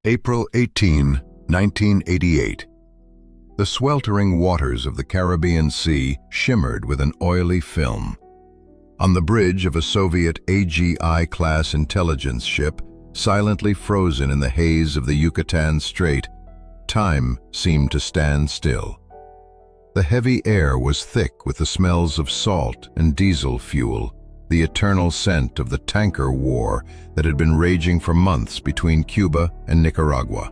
April 18, 1988. The sweltering waters of the Caribbean Sea shimmered with an oily film. On the bridge of a Soviet AGI-class intelligence ship, silently frozen in the haze of the Yucatan Strait, time seemed to stand still. The heavy air was thick with the smells of salt and diesel fuel, the eternal scent of the tanker war that had been raging for months between Cuba and Nicaragua.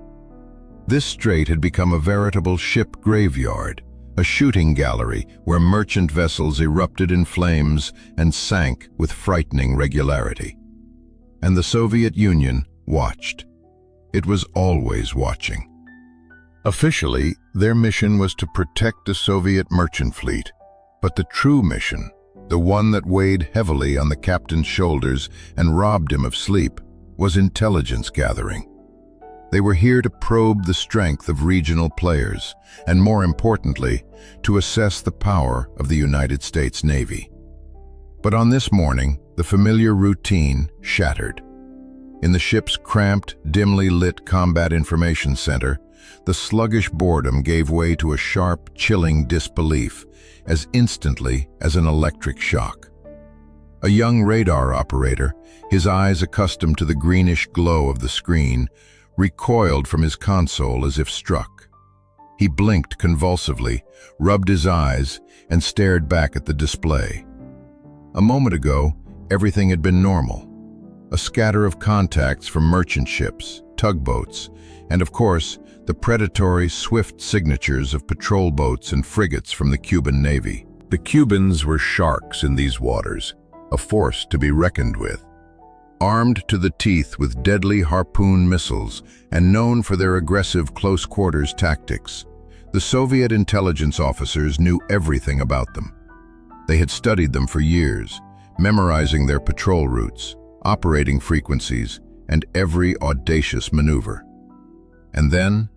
This strait had become a veritable ship graveyard, a shooting gallery where merchant vessels erupted in flames and sank with frightening regularity. And the Soviet Union watched. It was always watching. Officially, their mission was to protect the Soviet merchant fleet, but the true mission, the one that weighed heavily on the captain's shoulders and robbed him of sleep, was intelligence gathering. They were here to probe the strength of regional players, and more importantly, to assess the power of the United States Navy. But on this morning, the familiar routine shattered. In the ship's cramped, dimly lit combat information center, the sluggish boredom gave way to a sharp, chilling disbelief, as instantly as an electric shock. A young radar operator, his eyes accustomed to the greenish glow of the screen, recoiled from his console as if struck. He blinked convulsively, rubbed his eyes, and stared back at the display. A moment ago, everything had been normal. A scatter of contacts from merchant ships, tugboats, and of course, the predatory, swift signatures of patrol boats and frigates from the Cuban Navy. The Cubans were sharks in these waters, a force to be reckoned with. Armed to the teeth with deadly harpoon missiles and known for their aggressive close-quarters tactics, the Soviet intelligence officers knew everything about them. They had studied them for years, memorizing their patrol routes, operating frequencies, and every audacious maneuver. And then,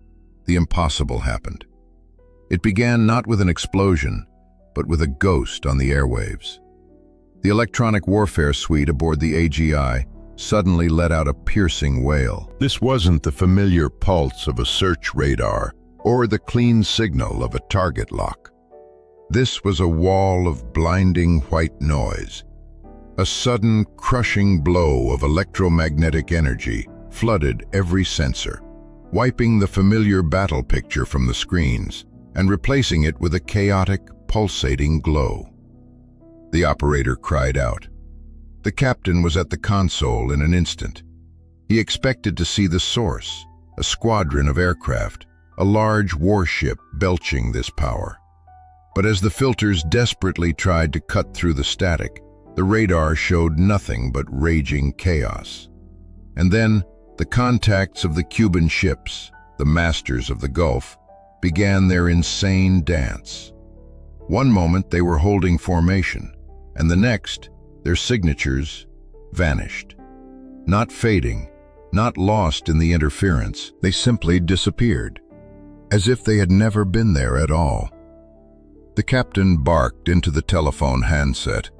the impossible happened. It began not with an explosion, but with a ghost on the airwaves. The electronic warfare suite aboard the AGI suddenly let out a piercing wail. This wasn't the familiar pulse of a search radar or the clean signal of a target lock. This was a wall of blinding white noise. A sudden, crushing blow of electromagnetic energy flooded every sensor, wiping the familiar battle picture from the screens and replacing it with a chaotic, pulsating glow. The operator cried out. The captain was at the console in an instant. He expected to see the source, a squadron of aircraft, a large warship belching this power. But as the filters desperately tried to cut through the static, the radar showed nothing but raging chaos. And then, the contacts of the Cuban ships, the masters of the Gulf, began their insane dance. One moment they were holding formation, and the next, their signatures vanished. Not fading, not lost in the interference, they simply disappeared, as if they had never been there at all. The captain barked into the telephone handset,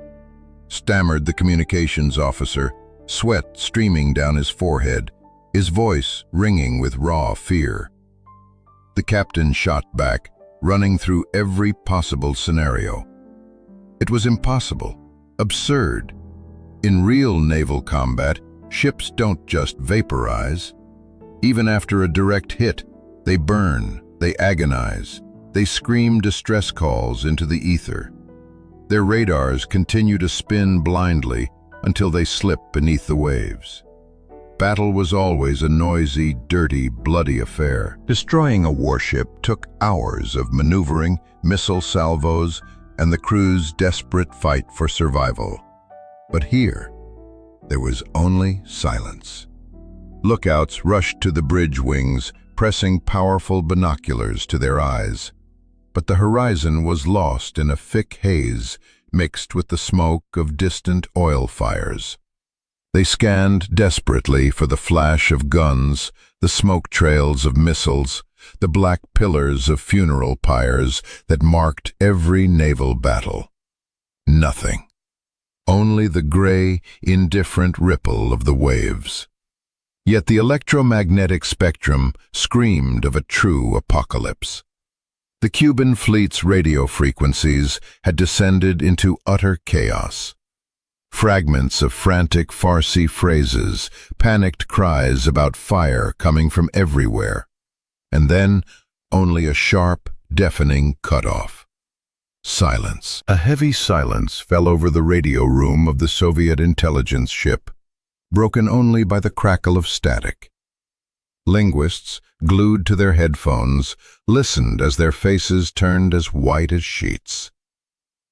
stammered the communications officer, sweat streaming down his forehead, his voice ringing with raw fear. The captain shot back, running through every possible scenario. It was impossible, absurd. In real naval combat, ships don't just vaporize. Even after a direct hit, they burn, they agonize, they scream distress calls into the ether. Their radars continue to spin blindly until they slip beneath the waves. Battle was always a noisy, dirty, bloody affair. Destroying a warship took hours of maneuvering, missile salvos, and the crew's desperate fight for survival. But here, there was only silence. Lookouts rushed to the bridge wings, pressing powerful binoculars to their eyes. But the horizon was lost in a thick haze mixed with the smoke of distant oil fires. They scanned desperately for the flash of guns, the smoke trails of missiles, the black pillars of funeral pyres that marked every naval battle. Nothing. Only the gray, indifferent ripple of the waves. Yet the electromagnetic spectrum screamed of a true apocalypse. The Cuban fleet's radio frequencies had descended into utter chaos. Fragments of frantic Farsi phrases, panicked cries about fire coming from everywhere, and then only a sharp, deafening cutoff. Silence. A heavy silence fell over the radio room of the Soviet intelligence ship, broken only by the crackle of static. Linguists, glued to their headphones, listened as their faces turned as white as sheets.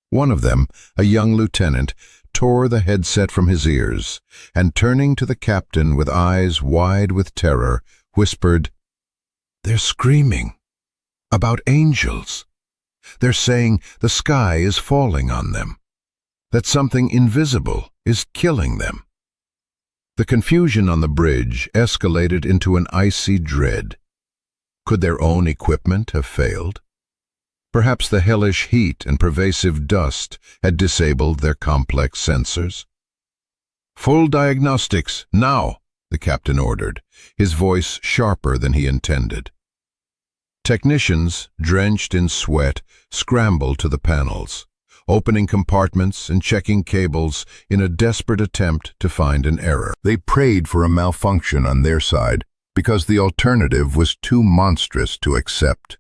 One of them, a young lieutenant, tore the headset from his ears, and turning to the captain with eyes wide with terror, whispered, "They're screaming about angels. They're saying the sky is falling on them, that something invisible is killing them." The confusion on the bridge escalated into an icy dread. Could their own equipment have failed? Perhaps the hellish heat and pervasive dust had disabled their complex sensors. "Full diagnostics, now," the captain ordered, his voice sharper than he intended. Technicians, drenched in sweat, scrambled to the panels, opening compartments and checking cables in a desperate attempt to find an error. They prayed for a malfunction on their side because the alternative was too monstrous to accept.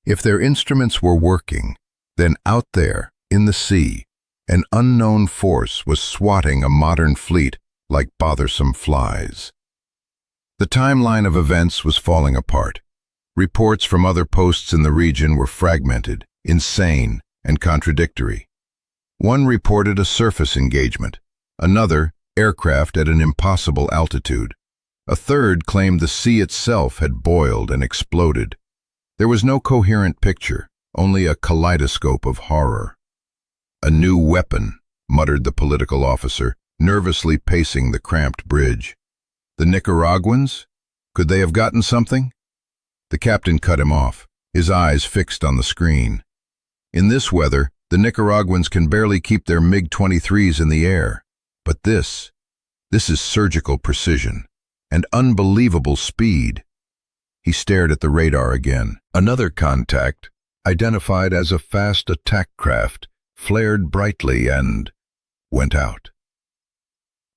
If their instruments were working, then out there, in the sea, an unknown force was swatting a modern fleet like bothersome flies. The timeline of events was falling apart. Reports from other posts in the region were fragmented, insane, and contradictory. One reported a surface engagement, another aircraft at an impossible altitude. A third claimed the sea itself had boiled and exploded. There was no coherent picture, only a kaleidoscope of horror. "A new weapon," muttered the political officer, nervously pacing the cramped bridge. "The Nicaraguans? Could they have gotten something?" The captain cut him off, his eyes fixed on the screen. "In this weather, the Nicaraguans can barely keep their MiG-23s in the air. But this is surgical precision and unbelievable speed." He stared at the radar again. Another contact, identified as a fast attack craft, flared brightly and went out.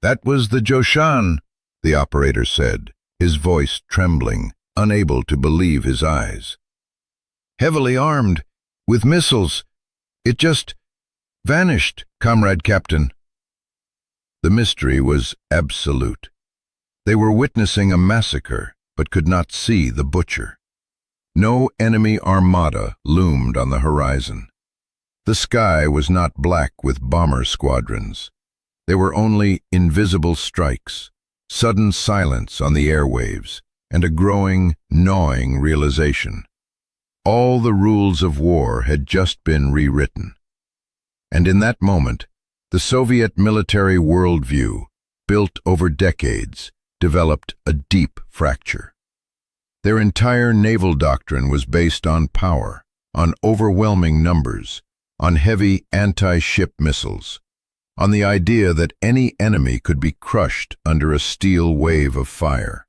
"That was the Joshan," the operator said, his voice trembling, unable to believe his eyes. "Heavily armed, with missiles. It just vanished, Comrade Captain." The mystery was absolute. They were witnessing a massacre, but could not see the butcher. No enemy armada loomed on the horizon. The sky was not black with bomber squadrons. There were only invisible strikes, sudden silence on the airwaves, and a growing, gnawing realization. All the rules of war had just been rewritten. And in that moment, the Soviet military worldview, built over decades, developed a deep fracture. Their entire naval doctrine was based on power, on overwhelming numbers, on heavy anti-ship missiles, on the idea that any enemy could be crushed under a steel wave of fire.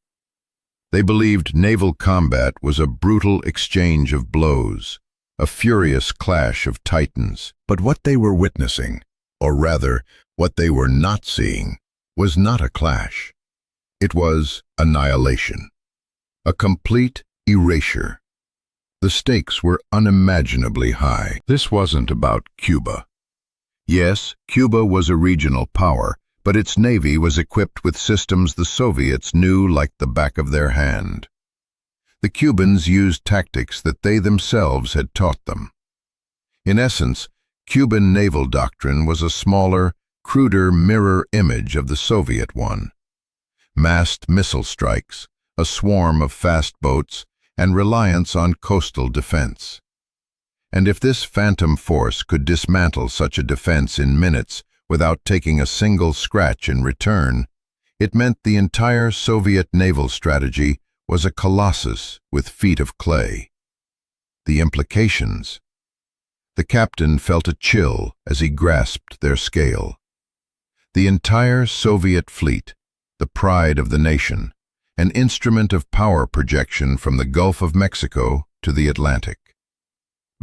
They believed naval combat was a brutal exchange of blows, a furious clash of titans. But what they were witnessing, or rather, what they were not seeing, was not a clash. It was annihilation, a complete erasure. The stakes were unimaginably high. This wasn't about Cuba. Yes, Cuba was a regional power, but its navy was equipped with systems the Soviets knew like the back of their hand. The Cubans used tactics that they themselves had taught them. In essence, Cuban naval doctrine was a smaller, cruder mirror image of the Soviet one. Massed missile strikes, a swarm of fast boats, and reliance on coastal defense. And if this phantom force could dismantle such a defense in minutes without taking a single scratch in return, it meant the entire Soviet naval strategy was a colossus with feet of clay. The implications. The captain felt a chill as he grasped their scale. The entire Soviet fleet, the pride of the nation, an instrument of power projection from the Gulf of Mexico to the Atlantic.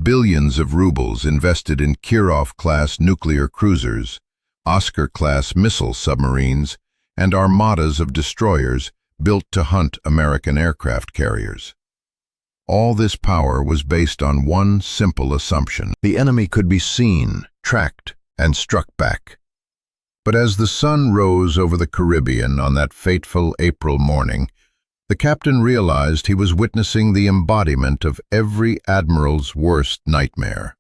Billions of rubles invested in Kirov-class nuclear cruisers, Oscar-class missile submarines, and armadas of destroyers built to hunt American aircraft carriers. All this power was based on one simple assumption: the enemy could be seen, tracked, and struck back. But as the sun rose over the Caribbean on that fateful April morning, the captain realized he was witnessing the embodiment of every admiral's worst nightmare.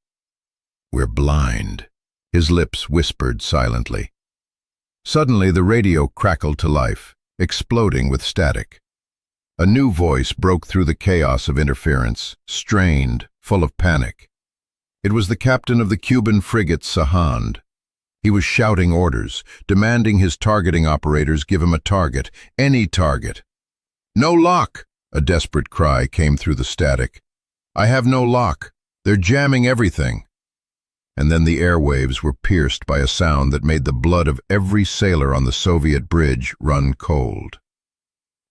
"We're blind," his lips whispered silently. Suddenly the radio crackled to life, exploding with static. A new voice broke through the chaos of interference, strained, full of panic. It was the captain of the Cuban frigate Sahand. He was shouting orders, demanding his targeting operators give him a target, any target. "No lock!" a desperate cry came through the static. "I have no lock. They're jamming everything." And then the airwaves were pierced by a sound that made the blood of every sailor on the Soviet bridge run cold.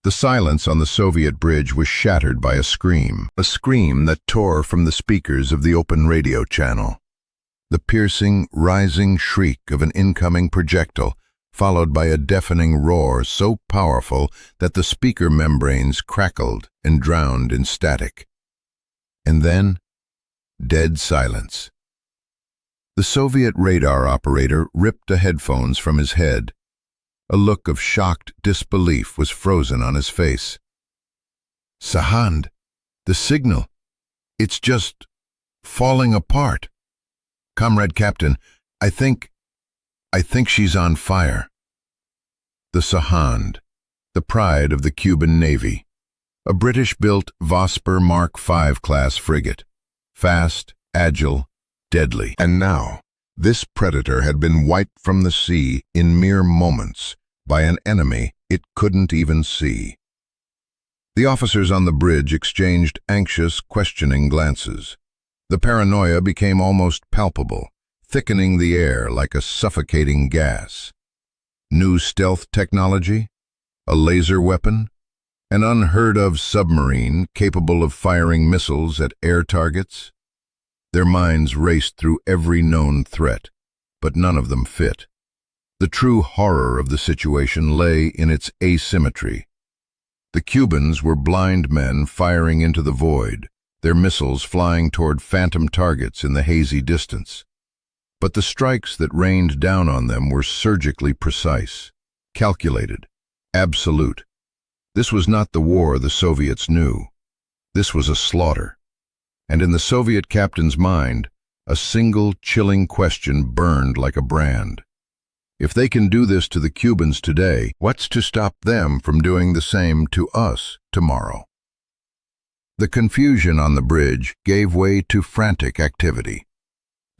The silence on the Soviet bridge was shattered by a scream that tore from the speakers of the open radio channel. The piercing, rising shriek of an incoming projectile, followed by a deafening roar so powerful that the speaker membranes crackled and drowned in static. And then, dead silence. The Soviet radar operator ripped the headphones from his head. A look of shocked disbelief was frozen on his face. "Sahand, the signal, it's just falling apart. Comrade Captain, I think she's on fire." The Sahand, the pride of the Cuban Navy, a British-built Vosper Mark V class frigate, fast, agile, deadly. And now, this predator had been wiped from the sea in mere moments by an enemy it couldn't even see. The officers on the bridge exchanged anxious, questioning glances. The paranoia became almost palpable, thickening the air like a suffocating gas. New stealth technology? A laser weapon? An unheard-of submarine capable of firing missiles at air targets? Their minds raced through every known threat, but none of them fit. The true horror of the situation lay in its asymmetry. The Cubans were blind men firing into the void, their missiles flying toward phantom targets in the hazy distance. But the strikes that rained down on them were surgically precise, calculated, absolute. This was not the war the Soviets knew. This was a slaughter. And in the Soviet captain's mind, a single chilling question burned like a brand. If they can do this to the Cubans today, what's to stop them from doing the same to us tomorrow? The confusion on the bridge gave way to frantic activity.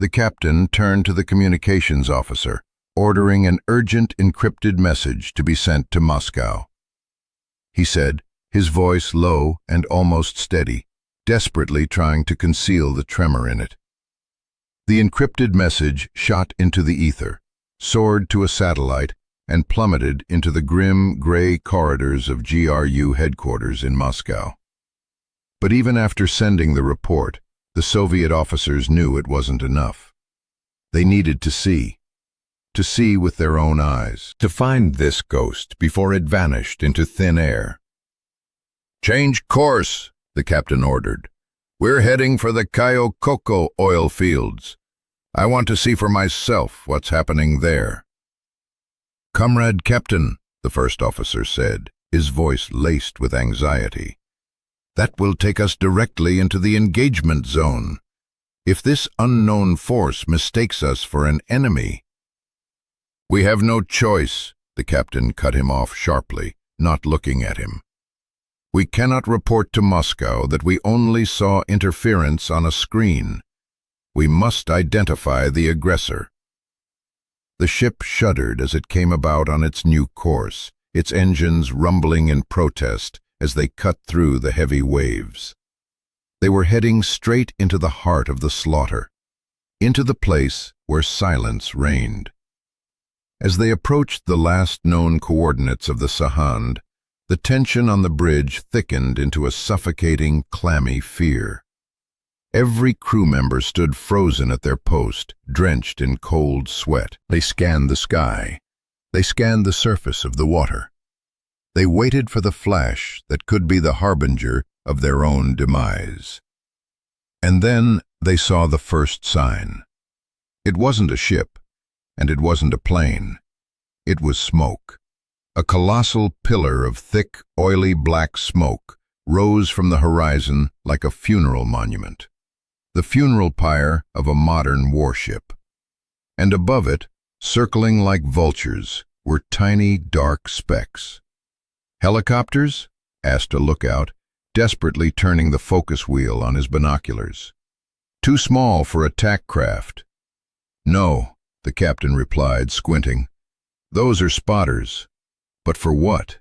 The captain turned to the communications officer, ordering an urgent encrypted message to be sent to Moscow. He said, his voice low and almost steady, desperately trying to conceal the tremor in it. The encrypted message shot into the ether, soared to a satellite, and plummeted into the grim, gray corridors of GRU headquarters in Moscow. But even after sending the report, the Soviet officers knew it wasn't enough. They needed to see with their own eyes, to find this ghost before it vanished into thin air. "Change course," the captain ordered. "We're heading for the Cayo Coco oil fields. I want to see for myself what's happening there." "Comrade Captain," the first officer said, his voice laced with anxiety, "that will take us directly into the engagement zone. If this unknown force mistakes us for an enemy—" "We have no choice," the captain cut him off sharply, not looking at him. "We cannot report to Moscow that we only saw interference on a screen. We must identify the aggressor." The ship shuddered as it came about on its new course, its engines rumbling in protest as they cut through the heavy waves. They were heading straight into the heart of the slaughter, into the place where silence reigned. As they approached the last known coordinates of the Sahand, The tension on the bridge thickened into a suffocating, clammy fear. Every crew member stood frozen at their post, drenched in cold sweat. They scanned the sky. They scanned the surface of the water. They waited for the flash that could be the harbinger of their own demise. And then they saw the first sign. It wasn't a ship, and it wasn't a plane. It was smoke. A colossal pillar of thick, oily black smoke rose from the horizon like a funeral monument, the funeral pyre of a modern warship. And above it, circling like vultures, were tiny, dark specks. "Helicopters?" asked a lookout, desperately turning the focus wheel on his binoculars. "Too small for attack craft." "No," the captain replied, squinting. "Those are spotters." But for what?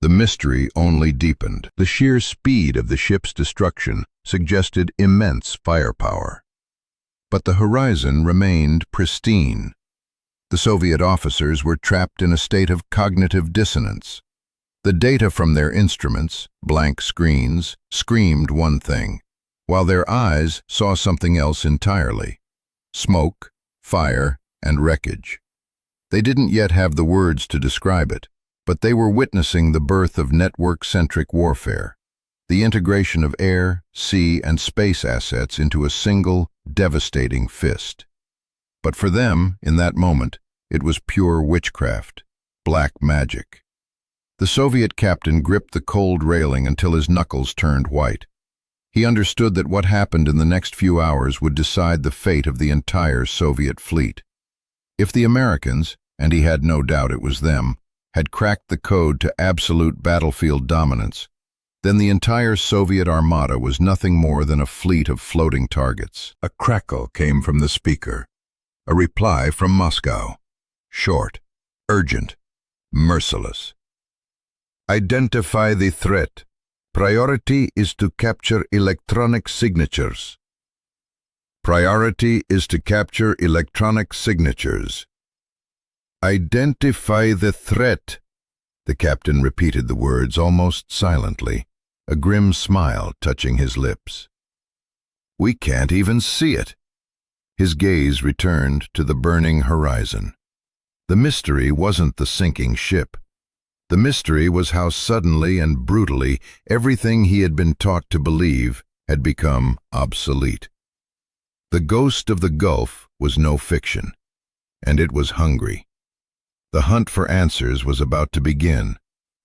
The mystery only deepened. The sheer speed of the ship's destruction suggested immense firepower. But the horizon remained pristine. The Soviet officers were trapped in a state of cognitive dissonance. The data from their instruments, blank screens, screamed one thing, while their eyes saw something else entirely: smoke, fire, and wreckage. They didn't yet have the words to describe it, but they were witnessing the birth of network-centric warfare, the integration of air, sea, and space assets into a single, devastating fist. But for them, in that moment, it was pure witchcraft, black magic. The Soviet captain gripped the cold railing until his knuckles turned white. He understood that what happened in the next few hours would decide the fate of the entire Soviet fleet. If the Americans, and he had no doubt it was them, had cracked the code to absolute battlefield dominance, then the entire Soviet armada was nothing more than a fleet of floating targets. A crackle came from the speaker. A reply from Moscow. Short, urgent, merciless. "Identify the threat. Priority is to capture electronic signatures." Priority is to capture electronic signatures. "Identify the threat." The captain repeated the words almost silently, a grim smile touching his lips. "We can't even see it." His gaze returned to the burning horizon. The mystery wasn't the sinking ship. The mystery was how suddenly and brutally everything he had been taught to believe had become obsolete. The ghost of the Gulf was no fiction, and it was hungry. The hunt for answers was about to begin,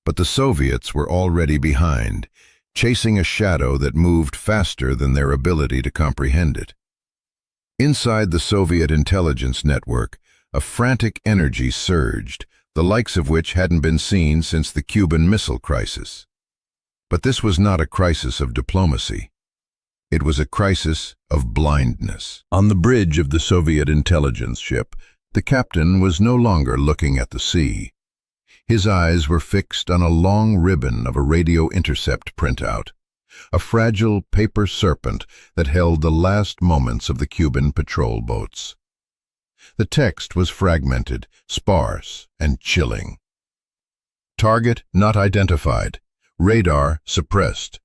but the Soviets were already behind, chasing a shadow that moved faster than their ability to comprehend it. Inside the Soviet intelligence network, a frantic energy surged, the likes of which hadn't been seen since the Cuban Missile Crisis. But this was not a crisis of diplomacy. It was a crisis of blindness. On the bridge of the Soviet intelligence ship, the captain was no longer looking at the sea. His eyes were fixed on a long ribbon of a radio intercept printout, a fragile paper serpent that held the last moments of the Cuban patrol boats. The text was fragmented, sparse, and chilling. "Target not identified. Radar suppressed."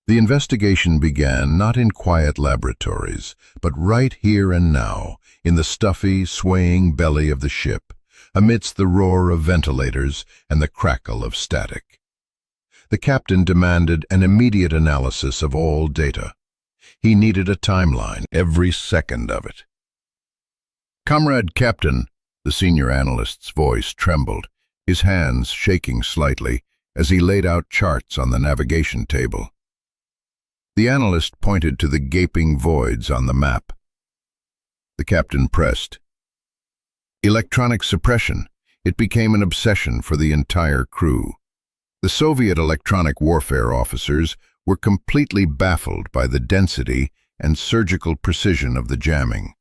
The investigation began not in quiet laboratories, but right here and now, in the stuffy, swaying belly of the ship, amidst the roar of ventilators and the crackle of static. The captain demanded an immediate analysis of all data. He needed a timeline, every second of it. "Comrade Captain," the senior analyst's voice trembled, his hands shaking slightly as he laid out charts on the navigation table. The analyst pointed to the gaping voids on the map. The captain pressed. "Electronic suppression." It became an obsession for the entire crew. The Soviet electronic warfare officers were completely baffled by the density and surgical precision of the jamming.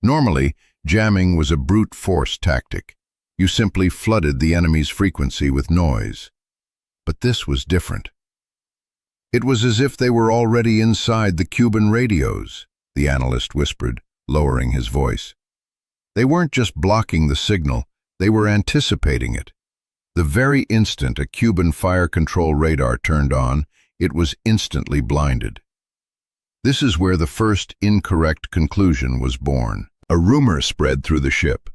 Normally, jamming was a brute force tactic. You simply flooded the enemy's frequency with noise. But this was different. It was as if they were already inside the Cuban radios, the analyst whispered, lowering his voice. They weren't just blocking the signal, they were anticipating it. The very instant a Cuban fire control radar turned on, it was instantly blinded. This is where the first incorrect conclusion was born. A rumor spread through the ship.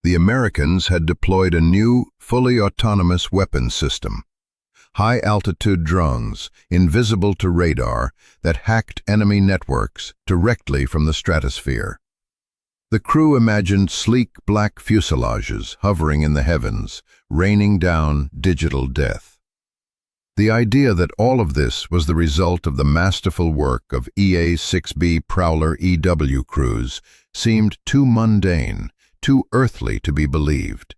The Americans had deployed a new, fully autonomous weapons system. High-altitude drones, invisible to radar, that hacked enemy networks directly from the stratosphere. The crew imagined sleek black fuselages hovering in the heavens, raining down digital death. The idea that all of this was the result of the masterful work of EA-6B Prowler EW crews seemed too mundane, too earthly to be believed.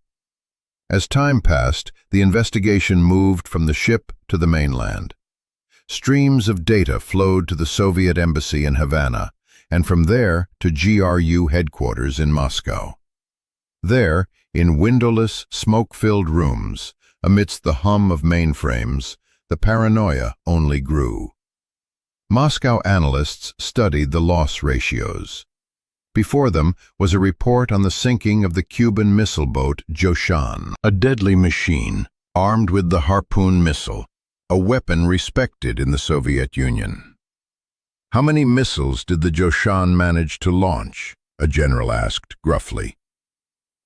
As time passed, the investigation moved from the ship to the mainland. Streams of data flowed to the Soviet embassy in Havana, and from there to GRU headquarters in Moscow. There, in windowless, smoke-filled rooms, amidst the hum of mainframes, the paranoia only grew. Moscow analysts studied the loss ratios. Before them was a report on the sinking of the Cuban missile boat Joshan, a deadly machine, armed with the Harpoon missile, a weapon respected in the Soviet Union. "How many missiles did the Joshan manage to launch?" a general asked gruffly.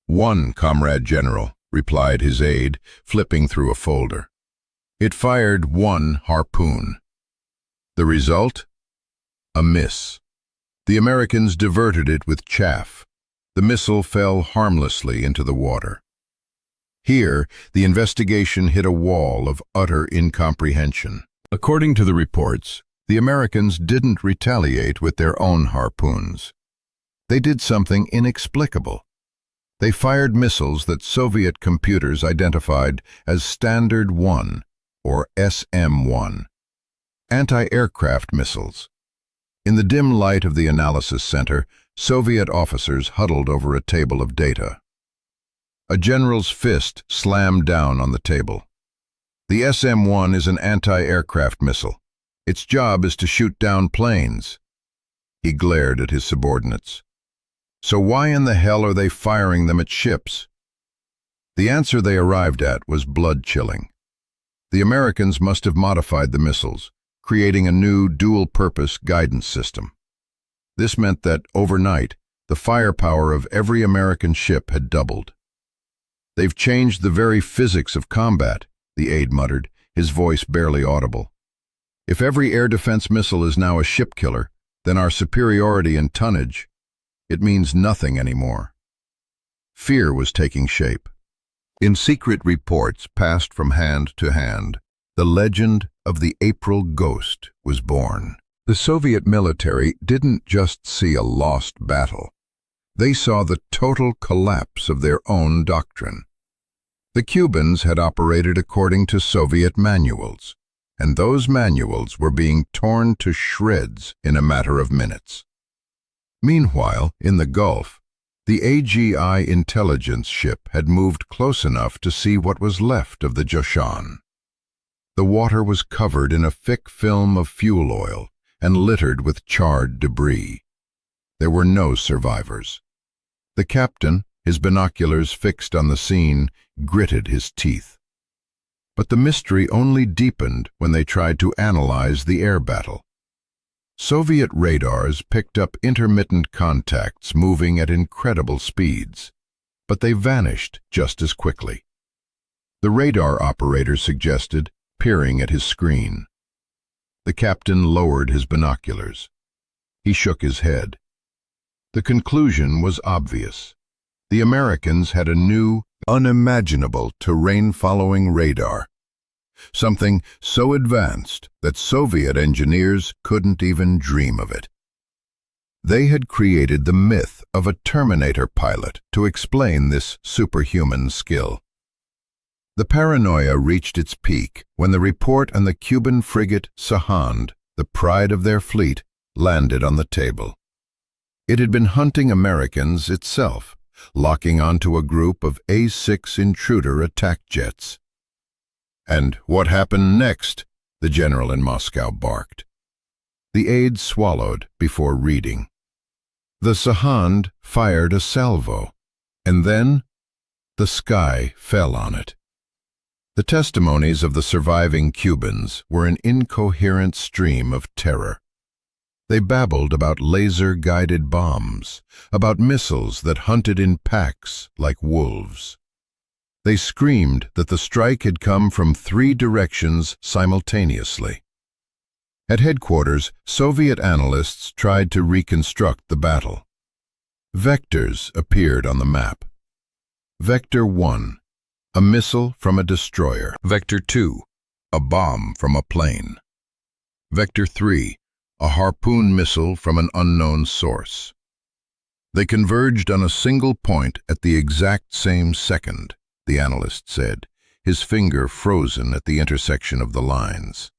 "One, Comrade General," replied his aide, flipping through a folder. "It fired one Harpoon." The result? A miss. The Americans diverted it with chaff. The missile fell harmlessly into the water. Here, the investigation hit a wall of utter incomprehension. According to the reports, the Americans didn't retaliate with their own harpoons. They did something inexplicable. They fired missiles that Soviet computers identified as Standard 1, or SM-1, anti-aircraft missiles. In the dim light of the analysis center, Soviet officers huddled over a table of data. A general's fist slammed down on the table. "The SM-1 is an anti-aircraft missile. Its job is to shoot down planes." He glared at his subordinates. "So why in the hell are they firing them at ships?" The answer they arrived at was blood-chilling. The Americans must have modified the missiles, creating a new dual-purpose guidance system. This meant that, overnight, the firepower of every American ship had doubled. "They've changed the very physics of combat," the aide muttered, his voice barely audible. "If every air defense missile is now a ship killer, then our superiority in tonnage, it means nothing anymore." Fear was taking shape. In secret reports passed from hand to hand, the legend of the April Ghost was born. The Soviet military didn't just see a lost battle. They saw the total collapse of their own doctrine. The Cubans had operated according to Soviet manuals, and those manuals were being torn to shreds in a matter of minutes. Meanwhile, in the Gulf, the AGI intelligence ship had moved close enough to see what was left of the Joshan. The water was covered in a thick film of fuel oil and littered with charred debris. There were no survivors. The captain, his binoculars fixed on the scene, gritted his teeth. But the mystery only deepened when they tried to analyze the air battle. Soviet radars picked up intermittent contacts moving at incredible speeds, but they vanished just as quickly. The radar operator suggested, peering at his screen. The captain lowered his binoculars. He shook his head. The conclusion was obvious. The Americans had a new, unimaginable terrain-following radar. Something so advanced that Soviet engineers couldn't even dream of it. They had created the myth of a Terminator pilot to explain this superhuman skill. The paranoia reached its peak when the report on the Cuban frigate Sahand, the pride of their fleet, landed on the table. It had been hunting Americans itself, locking onto a group of A-6 intruder attack jets. "And what happened next?" the general in Moscow barked. The aide swallowed before reading. The Sahand fired a salvo, and then the sky fell on it. The testimonies of the surviving Cubans were an incoherent stream of terror. They babbled about laser-guided bombs, about missiles that hunted in packs like wolves. They screamed that the strike had come from 3 directions simultaneously. At headquarters, Soviet analysts tried to reconstruct the battle. Vectors appeared on the map. Vector 1, a missile from a destroyer. Vector 2, a bomb from a plane. Vector 3, a harpoon missile from an unknown source. They converged on a single point at the exact same second, the analyst said, his finger frozen at the intersection of the lines.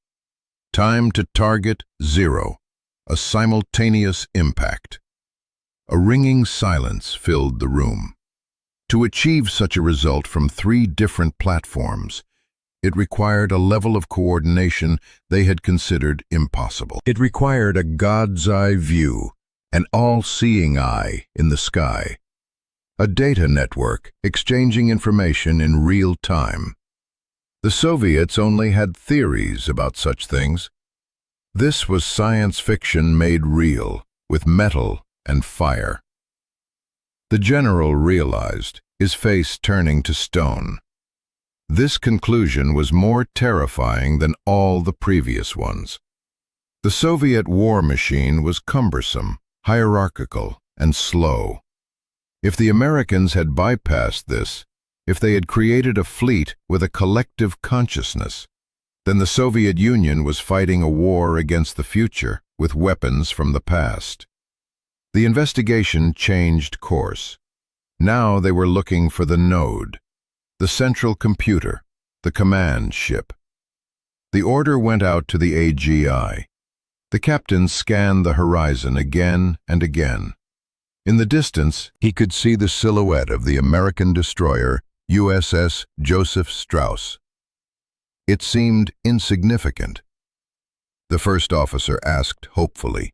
Time to target 0, a simultaneous impact. A ringing silence filled the room. To achieve such a result from 3 different platforms, it required a level of coordination they had considered impossible. It required a God's-eye view, an all-seeing eye in the sky, a data network exchanging information in real time. The Soviets only had theories about such things. This was science fiction made real, with metal and fire. The general realized, his face turning to stone. This conclusion was more terrifying than all the previous ones. The Soviet war machine was cumbersome, hierarchical, and slow. If the Americans had bypassed this, if they had created a fleet with a collective consciousness, then the Soviet Union was fighting a war against the future with weapons from the past. The investigation changed course. Now they were looking for the node, the central computer, the command ship. The order went out to the AGI. The captain scanned the horizon again and again. In the distance, he could see the silhouette of the American destroyer USS Joseph Strauss. It seemed insignificant. The first officer asked hopefully.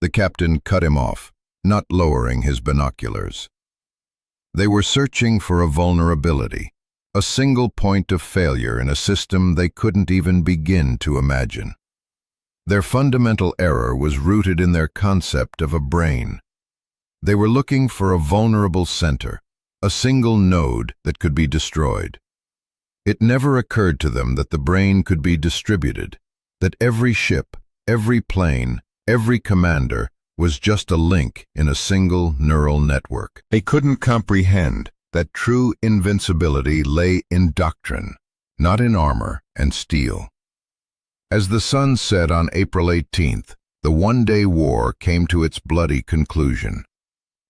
The captain cut him off, not lowering his binoculars. They were searching for a vulnerability, a single point of failure in a system they couldn't even begin to imagine. Their fundamental error was rooted in their concept of a brain. They were looking for a vulnerable center, a single node that could be destroyed. It never occurred to them that the brain could be distributed, that every ship, every plane, every commander was just a link in a single neural network. They couldn't comprehend that true invincibility lay in doctrine, not in armor and steel. As the sun set on April 18th, the one-day war came to its bloody conclusion.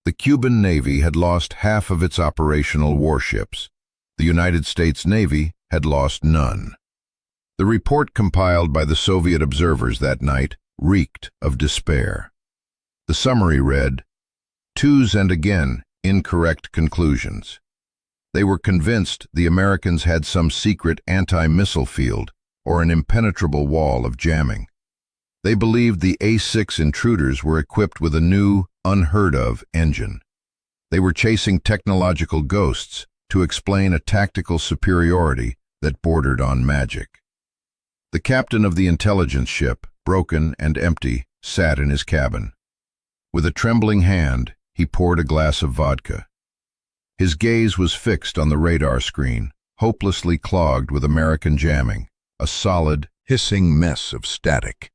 The Cuban Navy had lost half of its operational warships. The United States Navy had lost none. The report compiled by the Soviet observers that night reeked of despair. The summary read, "Twos and again incorrect conclusions." They were convinced the Americans had some secret anti-missile field or an impenetrable wall of jamming. They believed the A-6 intruders were equipped with a new, unheard-of engine. They were chasing technological ghosts to explain a tactical superiority that bordered on magic. The captain of the intelligence ship, broken and empty, sat in his cabin. With a trembling hand, he poured a glass of vodka. His gaze was fixed on the radar screen, hopelessly clogged with American jamming, a solid, hissing mess of static.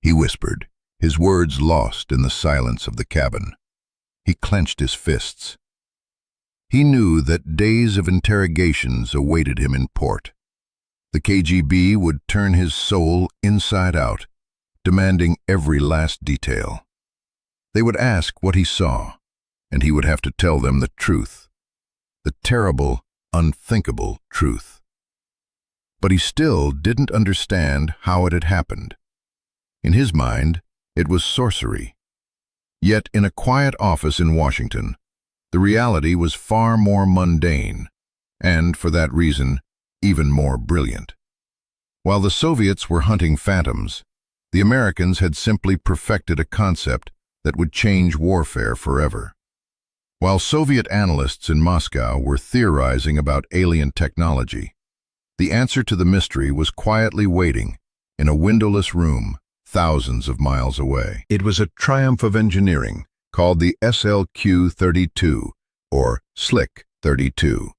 He whispered, his words lost in the silence of the cabin. He clenched his fists. He knew that days of interrogations awaited him in port. The KGB would turn his soul inside out, demanding every last detail. They would ask what he saw, and he would have to tell them the truth, the terrible, unthinkable truth. But he still didn't understand how it had happened. In his mind, it was sorcery. Yet in a quiet office in Washington, the reality was far more mundane, and, for that reason, even more brilliant. While the Soviets were hunting phantoms, the Americans had simply perfected a concept that would change warfare forever. While Soviet analysts in Moscow were theorizing about alien technology, the answer to the mystery was quietly waiting in a windowless room thousands of miles away. It was a triumph of engineering called the SLQ-32, or Slick 32.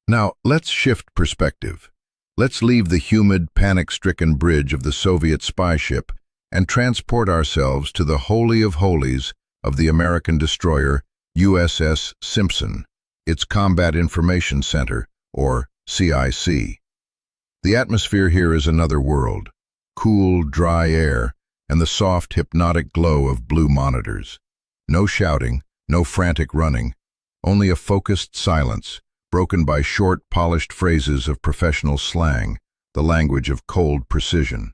Now, let's shift perspective. Let's leave the humid, panic-stricken bridge of the Soviet spy ship and transport ourselves to the Holy of Holies of the American destroyer USS Simpson, its Combat Information Center, or CIC. The atmosphere here is another world: cool, dry air, and the soft, hypnotic glow of blue monitors. No shouting, no frantic running, only a focused silence, broken by short, polished phrases of professional slang, the language of cold precision.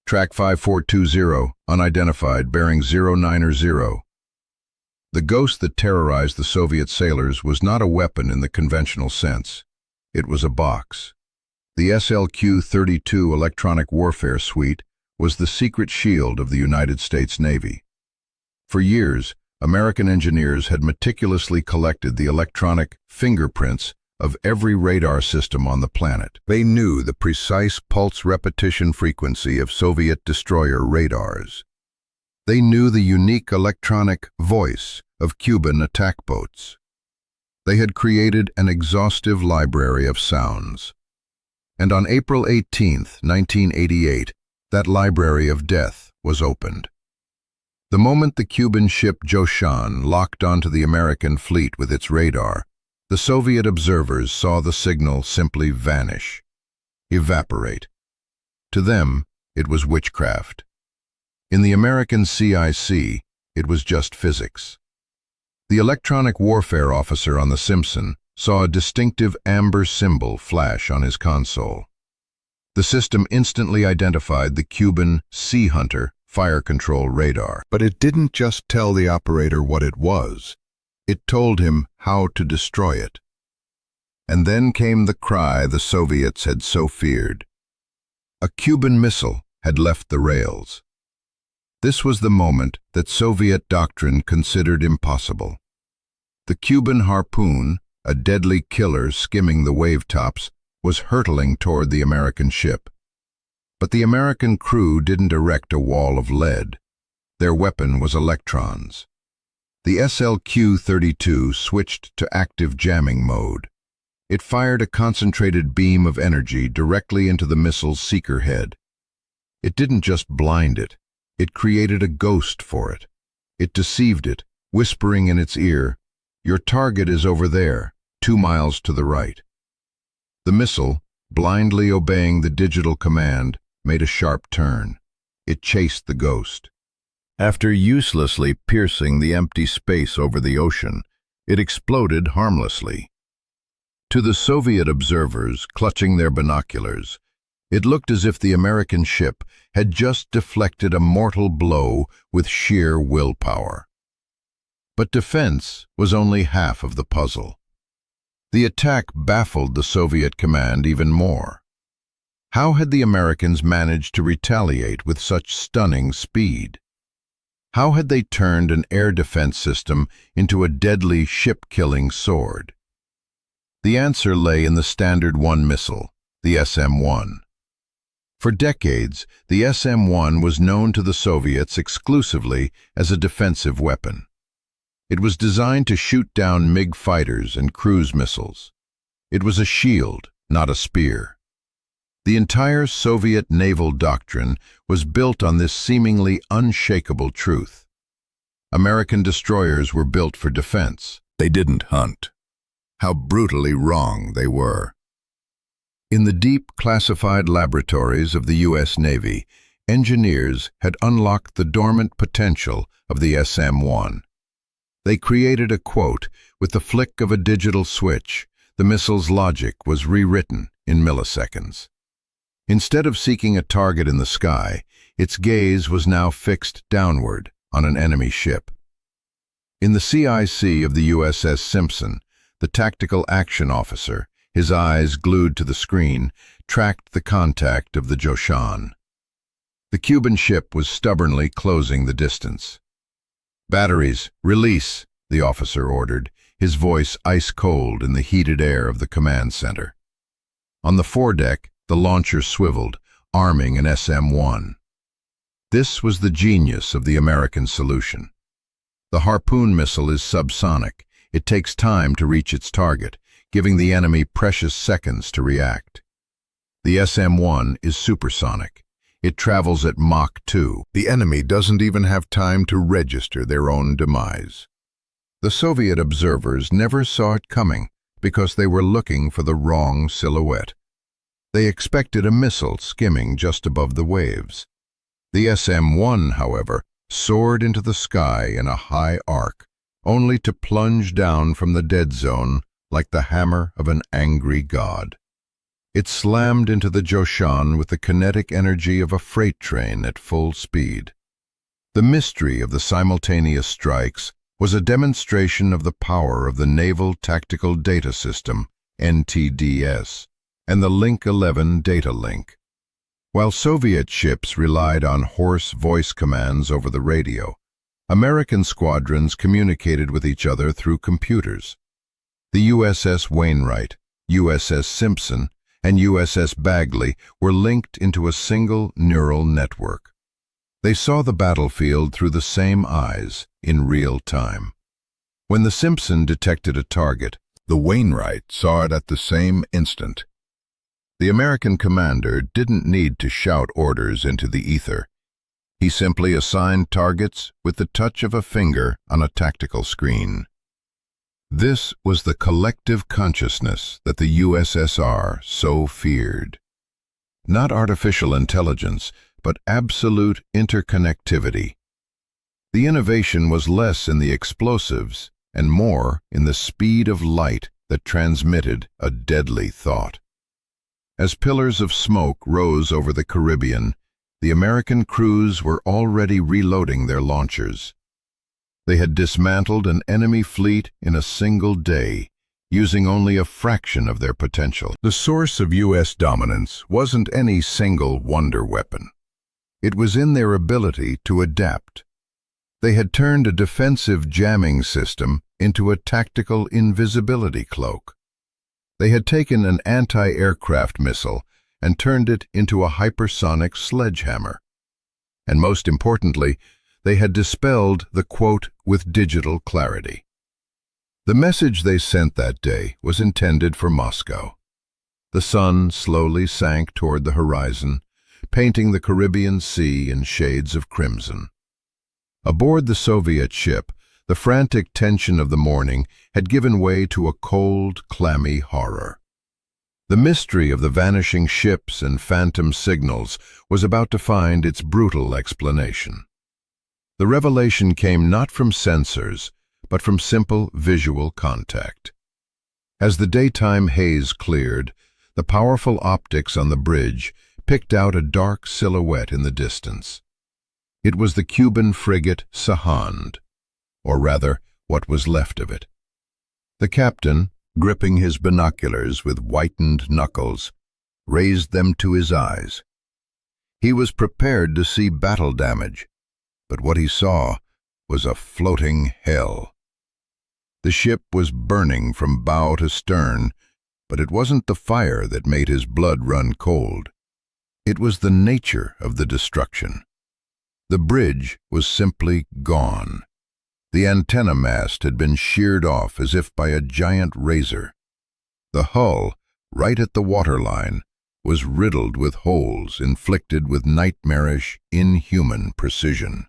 Track 5420, unidentified, bearing 090. The ghost that terrorized the Soviet sailors was not a weapon in the conventional sense. It was a box. The SLQ-32 electronic warfare suite was the secret shield of the United States Navy. For years, American engineers had meticulously collected the electronic fingerprints of every radar system on the planet. They knew the precise pulse repetition frequency of Soviet destroyer radars. They knew the unique electronic voice of Cuban attack boats. They had created an exhaustive library of sounds. And on April 18, 1988, that library of death was opened. The moment the Cuban ship Joshan locked onto the American fleet with its radar, the Soviet observers saw the signal simply vanish, evaporate. To them, it was witchcraft. In the American CIC, it was just physics. The electronic warfare officer on the Simpson saw a distinctive amber symbol flash on his console. The system instantly identified the Cuban Sea Hunter fire control radar. But it didn't just tell the operator what it was. It told him how to destroy it. And then came the cry the Soviets had so feared. A Cuban missile had left the rails. This was the moment that Soviet doctrine considered impossible. The Cuban harpoon, a deadly killer skimming the wavetops, was hurtling toward the American ship. But the American crew didn't erect a wall of lead. Their weapon was electrons. The SLQ-32 switched to active jamming mode. It fired a concentrated beam of energy directly into the missile's seeker head. It didn't just blind it. It created a ghost for it. It deceived it, whispering in its ear, "Your target is over there, 2 miles to the right." The missile, blindly obeying the digital command, made a sharp turn. It chased the ghost. After uselessly piercing the empty space over the ocean, it exploded harmlessly. To the Soviet observers clutching their binoculars, it looked as if the American ship had just deflected a mortal blow with sheer willpower. But defense was only half of the puzzle. The attack baffled the Soviet command even more. How had the Americans managed to retaliate with such stunning speed? How had they turned an air defense system into a deadly ship-killing sword? The answer lay in the Standard 1 missile, the SM-1. For decades, the SM-1 was known to the Soviets exclusively as a defensive weapon. It was designed to shoot down MiG fighters and cruise missiles. It was a shield, not a spear. The entire Soviet naval doctrine was built on this seemingly unshakable truth. American destroyers were built for defense. They didn't hunt. How brutally wrong they were. In the deep, classified laboratories of the U.S. Navy, engineers had unlocked the dormant potential of the SM-1. They created a quote. With the flick of a digital switch, the missile's logic was rewritten in milliseconds. Instead of seeking a target in the sky, its gaze was now fixed downward on an enemy ship. In the CIC of the USS Simpson, the tactical action officer, his eyes glued to the screen, tracked the contact of the Joshan. The Cuban ship was stubbornly closing the distance. "Batteries, release," the officer ordered, his voice ice-cold in the heated air of the command center. On the foredeck, the launcher swiveled, arming an SM-1. This was the genius of the American solution. The Harpoon missile is subsonic. It takes time to reach its target, giving the enemy precious seconds to react. The SM-1 is supersonic. It travels at Mach 2. The enemy doesn't even have time to register their own demise. The Soviet observers never saw it coming because they were looking for the wrong silhouette. They expected a missile skimming just above the waves. The SM-1, however, soared into the sky in a high arc, only to plunge down from the dead zone like the hammer of an angry god. It slammed into the Joshan with the kinetic energy of a freight train at full speed. The mystery of the simultaneous strikes was a demonstration of the power of the Naval Tactical Data System, NTDS, and the Link 11 data link. While Soviet ships relied on hoarse voice commands over the radio, American squadrons communicated with each other through computers. The USS Wainwright, USS Simpson, and USS Bagley were linked into a single neural network. They saw the battlefield through the same eyes, in real time. When the Simpson detected a target, the Wainwright saw it at the same instant. The American commander didn't need to shout orders into the ether. He simply assigned targets with the touch of a finger on a tactical screen. This was the collective consciousness that the USSR so feared. Not artificial intelligence, but absolute interconnectivity. The innovation was less in the explosives and more in the speed of light that transmitted a deadly thought. As pillars of smoke rose over the Caribbean, the American crews were already reloading their launchers. They had dismantled an enemy fleet in a single day, using only a fraction of their potential. The source of U.S. dominance wasn't any single wonder weapon. It was in their ability to adapt. They had turned a defensive jamming system into a tactical invisibility cloak. They had taken an anti-aircraft missile and turned it into a hypersonic sledgehammer. And most importantly, they had dispelled the quote with digital clarity. The message they sent that day was intended for Moscow. The sun slowly sank toward the horizon, painting the Caribbean Sea in shades of crimson. Aboard the Soviet ship, the frantic tension of the morning had given way to a cold, clammy horror. The mystery of the vanishing ships and phantom signals was about to find its brutal explanation. The revelation came not from sensors, but from simple visual contact. As the daytime haze cleared, the powerful optics on the bridge picked out a dark silhouette in the distance. It was the Cuban frigate Sahand, or rather, what was left of it. The captain, gripping his binoculars with whitened knuckles, raised them to his eyes. He was prepared to see battle damage, but what he saw was a floating hell. The ship was burning from bow to stern, but it wasn't the fire that made his blood run cold. It was the nature of the destruction. The bridge was simply gone. The antenna mast had been sheared off as if by a giant razor. The hull, right at the waterline, was riddled with holes inflicted with nightmarish, inhuman precision.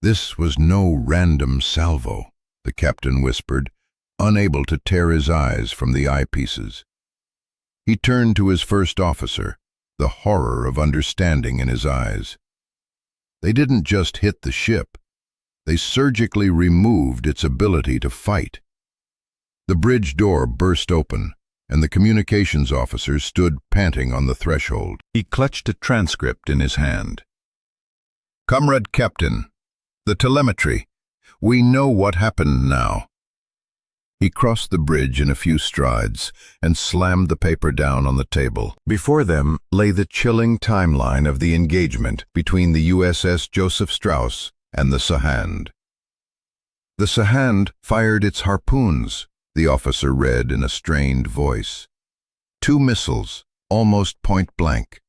"This was no random salvo," the captain whispered, unable to tear his eyes from the eyepieces. He turned to his first officer, the horror of understanding in his eyes. They didn't just hit the ship. They surgically removed its ability to fight. The bridge door burst open, and the communications officer stood panting on the threshold. He clutched a transcript in his hand. "Comrade Captain, the telemetry. We know what happened now." He crossed the bridge in a few strides and slammed the paper down on the table. Before them lay the chilling timeline of the engagement between the USS Joseph Strauss and the Sahand. "The Sahand fired its harpoons," the officer read in a strained voice. "2 missiles, almost point blank.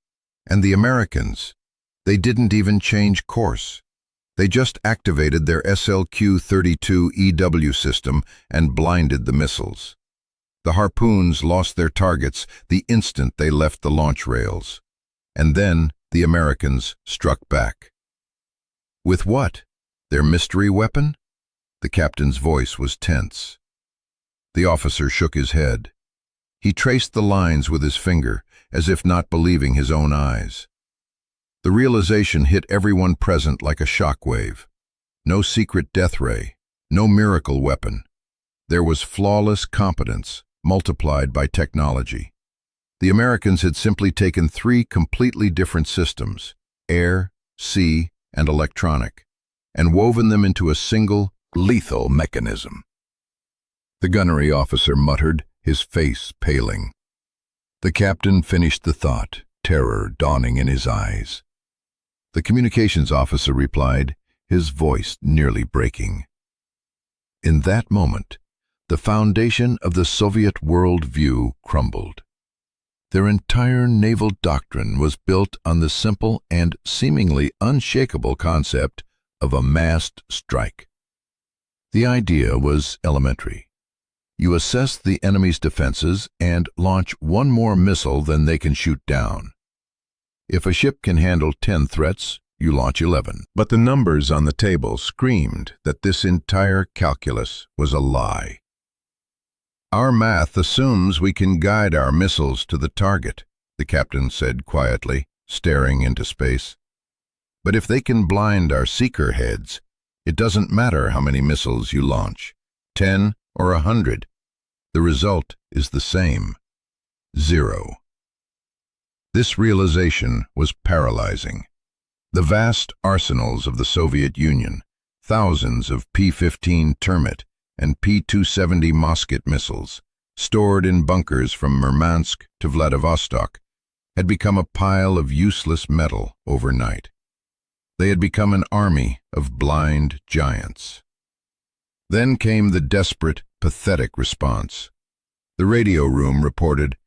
And the Americans, they didn't even change course. They just activated their SLQ-32 EW system and blinded the missiles. The harpoons lost their targets the instant they left the launch rails. And then the Americans struck back." "With what? Their mystery weapon?" The captain's voice was tense. The officer shook his head. He traced the lines with his finger, as if not believing his own eyes. The realization hit everyone present like a shockwave. No secret death ray, no miracle weapon. There was flawless competence, multiplied by technology. The Americans had simply taken 3 completely different systems, air, sea, and electronic, and woven them into a single, lethal mechanism. The gunnery officer muttered, his face paling. The captain finished the thought, terror dawning in his eyes. The communications officer replied, his voice nearly breaking. In that moment, the foundation of the Soviet world view crumbled. Their entire naval doctrine was built on the simple and seemingly unshakable concept of a massed strike. The idea was elementary. You assess the enemy's defenses and launch 1 more missile than they can shoot down. If a ship can handle 10 threats, you launch 11. But the numbers on the table screamed that this entire calculus was a lie. "Our math assumes we can guide our missiles to the target," the captain said quietly, staring into space. "But if they can blind our seeker heads, it doesn't matter how many missiles you launch, 10 or 100. The result is the same. 0. This realization was paralyzing. The vast arsenals of the Soviet Union, thousands of P-15 Termit and P-270 Mosquet missiles, stored in bunkers from Murmansk to Vladivostok, had become a pile of useless metal overnight. They had become an army of blind giants. Then came the desperate, pathetic response. The radio room reported,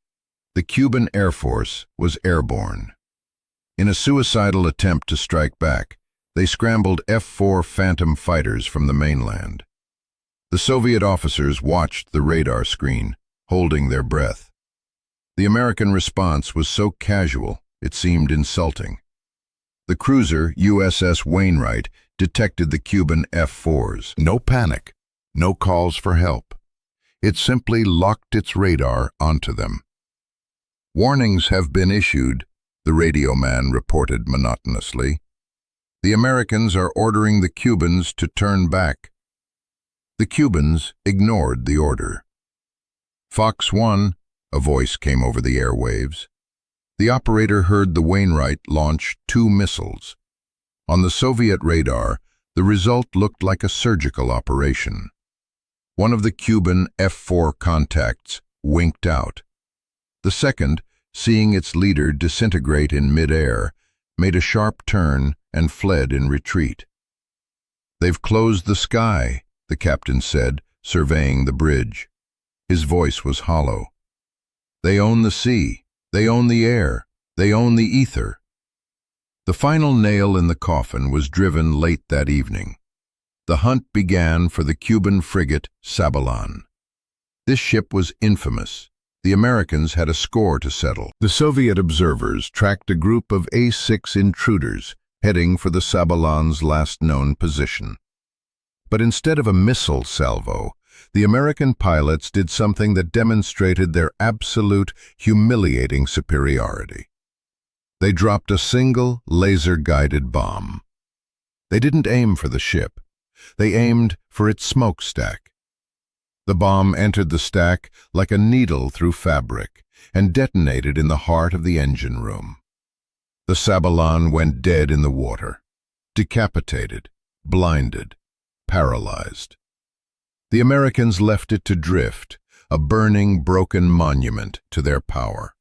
the Cuban Air Force was airborne. In a suicidal attempt to strike back, they scrambled F-4 Phantom fighters from the mainland. The Soviet officers watched the radar screen, holding their breath. The American response was so casual, it seemed insulting. The cruiser USS Wainwright detected the Cuban F-4s. No panic, no calls for help. It simply locked its radar onto them. "Warnings have been issued," the radio man reported monotonously. "The Americans are ordering the Cubans to turn back." The Cubans ignored the order. "Fox 1, a voice came over the airwaves. The operator heard the Wainwright launch 2 missiles. On the Soviet radar, the result looked like a surgical operation. One of the Cuban F-4 contacts winked out. The second, seeing its leader disintegrate in midair, made a sharp turn and fled in retreat. "They've closed the sky," the captain said, surveying the bridge. His voice was hollow. "They own the sea, they own the air, they own the ether." The final nail in the coffin was driven late that evening. The hunt began for the Cuban frigate Sabalan. This ship was infamous. The Americans had a score to settle. The Soviet observers tracked a group of A-6 intruders heading for the Sabalan's last known position. But instead of a missile salvo, the American pilots did something that demonstrated their absolute, humiliating superiority. They dropped a single laser-guided bomb. They didn't aim for the ship. They aimed for its smokestack. The bomb entered the stack like a needle through fabric and detonated in the heart of the engine room. The Sabalan went dead in the water, decapitated, blinded, paralyzed. The Americans left it to drift, a burning, broken monument to their power.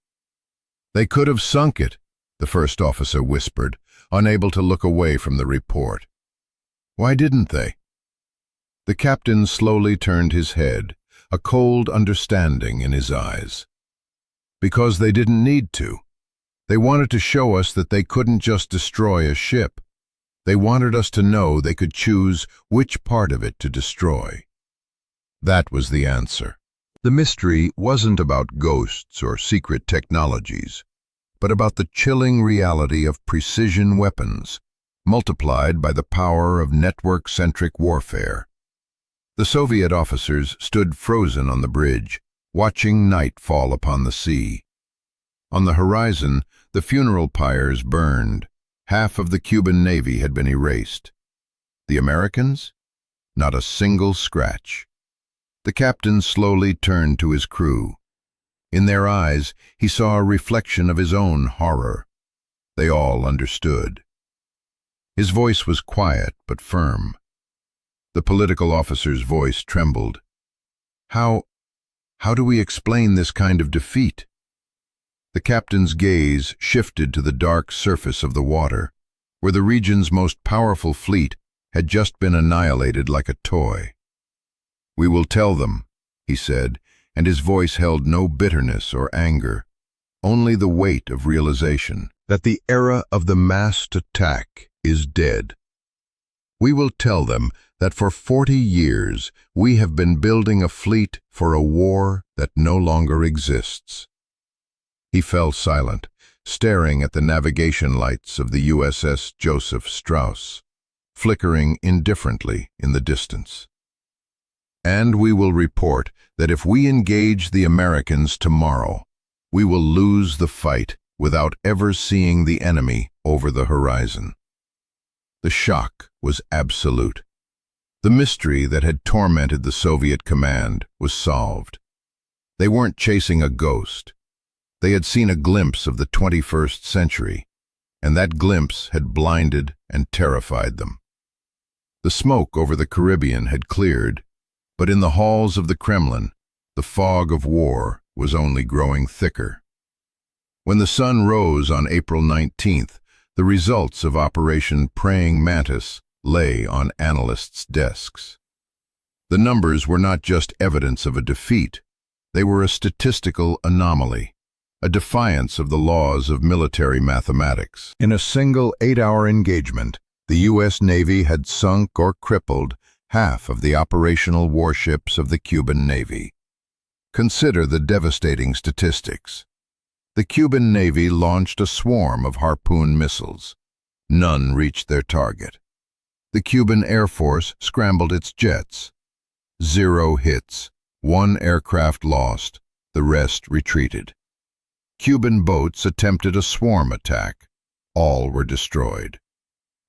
"They could have sunk it," the first officer whispered, unable to look away from the report. "Why didn't they?" The captain slowly turned his head, a cold understanding in his eyes. Because they didn't need to. They wanted to show us that they couldn't just destroy a ship. They wanted us to know they could choose which part of it to destroy. That was the answer. The mystery wasn't about ghosts or secret technologies, but about the chilling reality of precision weapons, multiplied by the power of network-centric warfare. The Soviet officers stood frozen on the bridge, watching night fall upon the sea. On the horizon, the funeral pyres burned. Half of the Cuban Navy had been erased. The Americans? Not a single scratch. The captain slowly turned to his crew. In their eyes, he saw a reflection of his own horror. They all understood. His voice was quiet but firm. The political officer's voice trembled. How do we explain this kind of defeat? The captain's gaze shifted to the dark surface of the water, where the region's most powerful fleet had just been annihilated like a toy. "We will tell them," he said, and his voice held no bitterness or anger, only the weight of realization that the era of the massed attack is dead. "We will tell them that for 40 years we have been building a fleet for a war that no longer exists." He fell silent, staring at the navigation lights of the USS Joseph Strauss, flickering indifferently in the distance. "And we will report that if we engage the Americans tomorrow, we will lose the fight without ever seeing the enemy over the horizon." The shock was absolute. The mystery that had tormented the Soviet command was solved. They weren't chasing a ghost. They had seen a glimpse of the 21st century, and that glimpse had blinded and terrified them. The smoke over the Caribbean had cleared, but in the halls of the Kremlin, the fog of war was only growing thicker. When the sun rose on April 19th, the results of Operation Praying Mantis lay on analysts' desks. The numbers were not just evidence of a defeat, they were a statistical anomaly, a defiance of the laws of military mathematics. In a single 8-hour engagement, the U.S. Navy had sunk or crippled half of the operational warships of the Cuban Navy. Consider the devastating statistics. The Cuban Navy launched a swarm of Harpoon missiles. None reached their target. The Cuban Air Force scrambled its jets. 0 hits, 1 aircraft lost, the rest retreated. Cuban boats attempted a swarm attack. All were destroyed.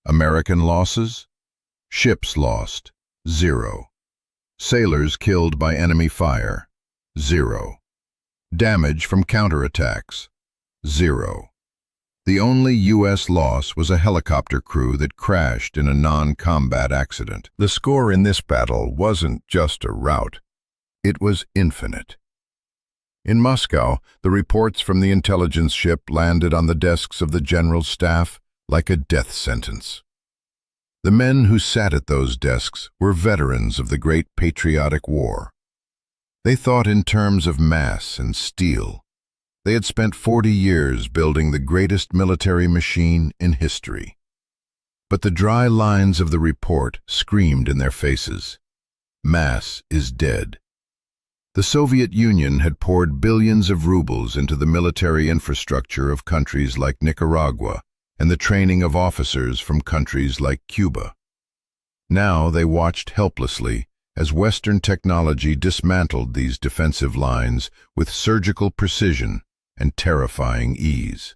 American losses? Ships lost, 0. Sailors killed by enemy fire, 0. Damage from counterattacks, 0. The only U.S. loss was a helicopter crew that crashed in a non-combat accident. The score in this battle wasn't just a rout. It was infinite. In Moscow, the reports from the intelligence ship landed on the desks of the general staff like a death sentence. The men who sat at those desks were veterans of the Great Patriotic War. They thought in terms of mass and steel. They had spent 40 years building the greatest military machine in history. But the dry lines of the report screamed in their faces. Mass is dead. The Soviet Union had poured billions of rubles into the military infrastructure of countries like Nicaragua and the training of officers from countries like Cuba. Now they watched helplessly as Western technology dismantled these defensive lines with surgical precision and terrifying ease.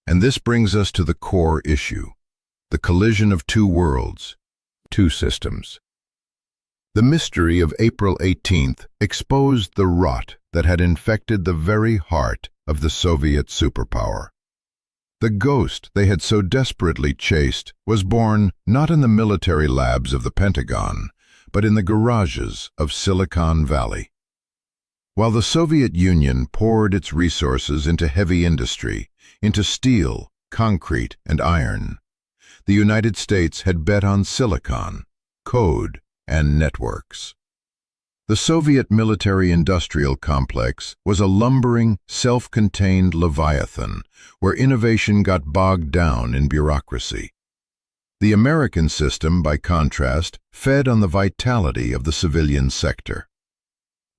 And this brings us to the core issue, the collision of two worlds, two systems. The mystery of April 18th exposed the rot that had infected the very heart of the Soviet superpower. The ghost they had so desperately chased was born not in the military labs of the Pentagon, but in the garages of Silicon Valley. While the Soviet Union poured its resources into heavy industry, into steel, concrete, and iron, the United States had bet on silicon, code, and networks. The Soviet military-industrial complex was a lumbering, self-contained leviathan where innovation got bogged down in bureaucracy. The American system, by contrast, fed on the vitality of the civilian sector.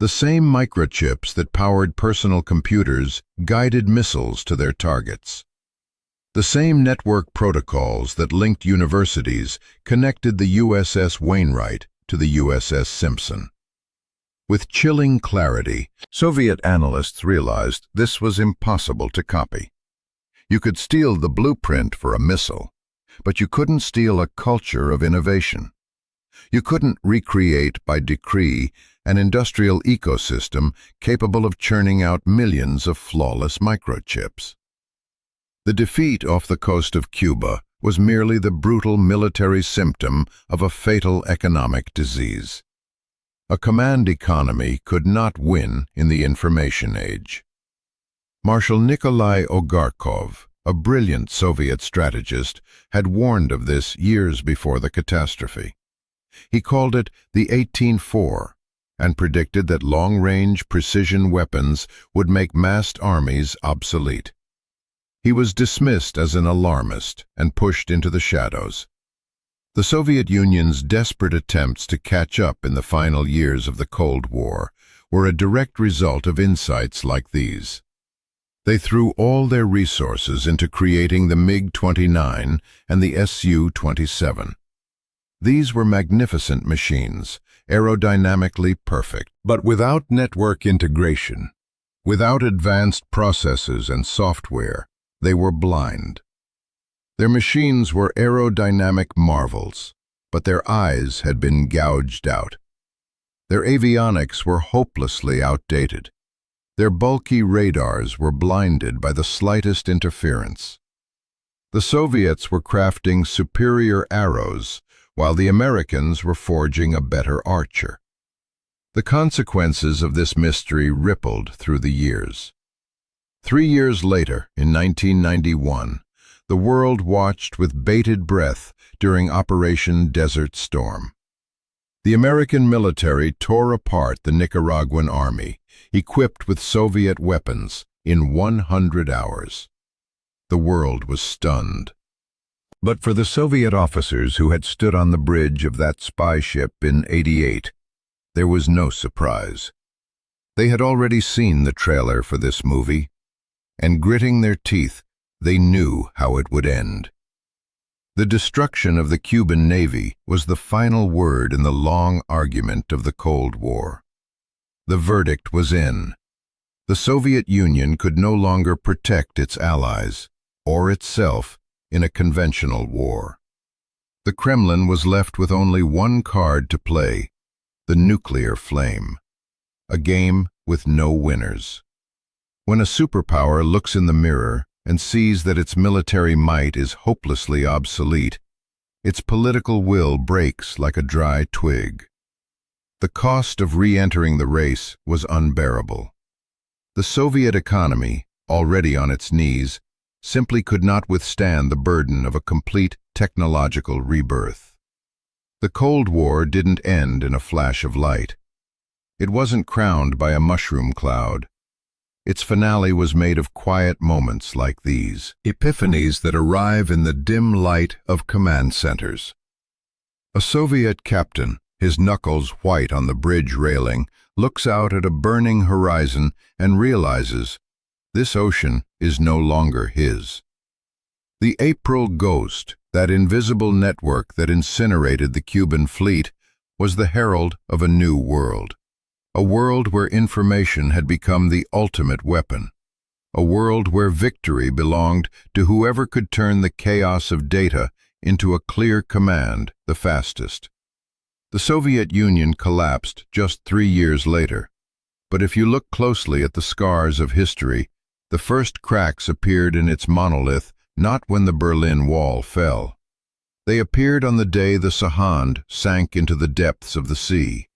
The same microchips that powered personal computers guided missiles to their targets. The same network protocols that linked universities connected the USS Wainwright to the USS Simpson. With chilling clarity, Soviet analysts realized this was impossible to copy. You could steal the blueprint for a missile, but you couldn't steal a culture of innovation. You couldn't recreate by decree an industrial ecosystem capable of churning out millions of flawless microchips. The defeat off the coast of Cuba was merely the brutal military symptom of a fatal economic disease. A command economy could not win in the information age. Marshal Nikolai Ogarkov, a brilliant Soviet strategist, had warned of this years before the catastrophe. He called it the 18-4 and predicted that long-range precision weapons would make massed armies obsolete. He was dismissed as an alarmist and pushed into the shadows. The Soviet Union's desperate attempts to catch up in the final years of the Cold War were a direct result of insights like these. They threw all their resources into creating the MiG-29 and the Su-27. These were magnificent machines, aerodynamically perfect, but without network integration, without advanced processes and software, they were blind. Their machines were aerodynamic marvels, but their eyes had been gouged out. Their avionics were hopelessly outdated. Their bulky radars were blinded by the slightest interference. The Soviets were crafting superior arrows, while the Americans were forging a better archer. The consequences of this mystery rippled through the years. 3 years later, in 1991, the world watched with bated breath during Operation Desert Storm. The American military tore apart the Nicaraguan army, equipped with Soviet weapons, in 100 hours. The world was stunned. But for the Soviet officers who had stood on the bridge of that spy ship in '88, there was no surprise. They had already seen the trailer for this movie, and gritting their teeth, they knew how it would end. The destruction of the Cuban Navy was the final word in the long argument of the Cold War. The verdict was in. The Soviet Union could no longer protect its allies, or itself, in a conventional war. The Kremlin was left with only one card to play, the nuclear flame. A game with no winners. When a superpower looks in the mirror and sees that its military might is hopelessly obsolete, its political will breaks like a dry twig. The cost of re-entering the race was unbearable. The Soviet economy, already on its knees, simply could not withstand the burden of a complete technological rebirth. The Cold War didn't end in a flash of light. It wasn't crowned by a mushroom cloud. Its finale was made of quiet moments like these, epiphanies that arrive in the dim light of command centers. A Soviet captain, his knuckles white on the bridge railing, looks out at a burning horizon and realizes this ocean is no longer his. The April ghost, that invisible network that incinerated the Cuban fleet, was the herald of a new world. A world where information had become the ultimate weapon. A world where victory belonged to whoever could turn the chaos of data into a clear command the fastest. The Soviet Union collapsed just 3 years later. But if you look closely at the scars of history, the first cracks appeared in its monolith not when the Berlin Wall fell. They appeared on the day the Sahand sank into the depths of the sea.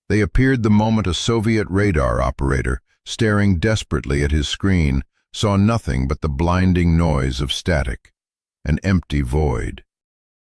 They appeared the moment a Soviet radar operator, staring desperately at his screen, saw nothing but the blinding noise of static, an empty void.